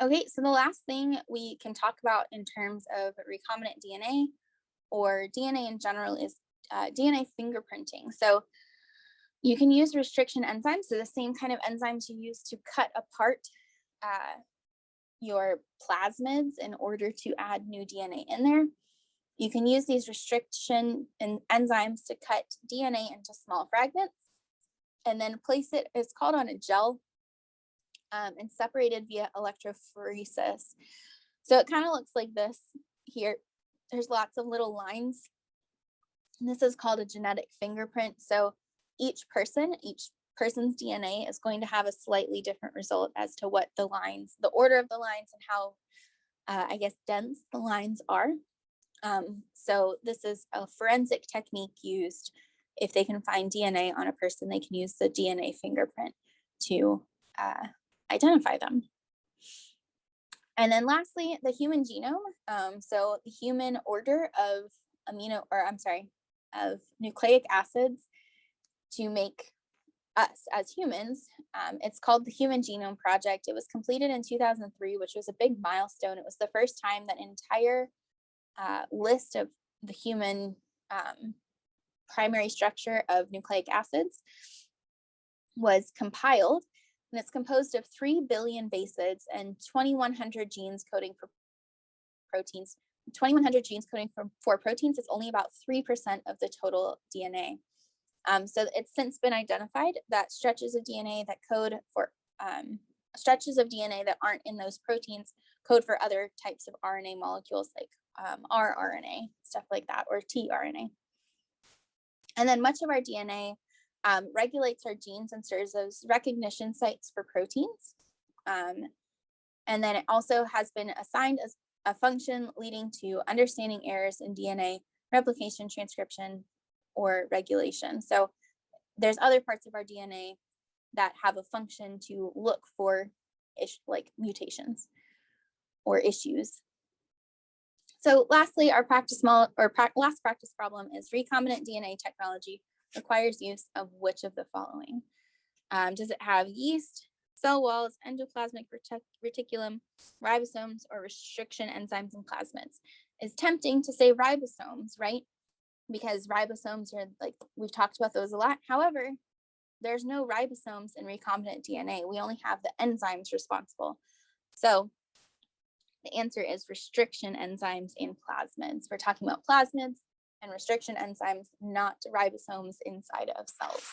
Okay, so the last thing we can talk about in terms of recombinant DNA or DNA in general is DNA fingerprinting. So you can use restriction enzymes, so the same kind of enzymes you use to cut apart uh, your plasmids in order to add new DNA in there. You can use these restriction enzymes to cut DNA into small fragments and then place it, it's called on a gel, and separated via electrophoresis. So it kind of looks like this here. There's lots of little lines. And this is called a genetic fingerprint. So each person's DNA is going to have a slightly different result as to what the lines, the order of the lines, and how, I guess, dense the lines are. So this is a forensic technique used. If they can find DNA on a person, they can use the DNA fingerprint to identify them. And then lastly, the human genome. So the human order of of nucleic acids to make us as humans. It's called the Human Genome Project. It was completed in 2003, which was a big milestone. It was the first time that entire list of the human primary structure of nucleic acids was compiled. And it's composed of 3 billion bases and 2,100 genes coding for proteins. 2,100 genes coding for proteins is only about 3% of the total DNA. So it's since been identified that stretches of DNA that code for stretches of DNA that aren't in those proteins code for other types of RNA molecules like rRNA, stuff like that, or tRNA. And then much of our DNA regulates our genes and serves as recognition sites for proteins. And then it also has been assigned as a function leading to understanding errors in DNA replication, transcription, or regulation. So there's other parts of our DNA that have a function to look for like mutations or issues. So lastly, our last practice problem is recombinant DNA technology requires use of which of the following? Does it have yeast, cell walls, endoplasmic reticulum, ribosomes, or restriction enzymes and plasmids? It's tempting to say ribosomes, right? Because ribosomes are, like, we've talked about those a lot. However, there's no ribosomes in recombinant DNA. We only have the enzymes responsible. So the answer is restriction enzymes and plasmids. We're talking about plasmids and restriction enzymes, not ribosomes inside of cells.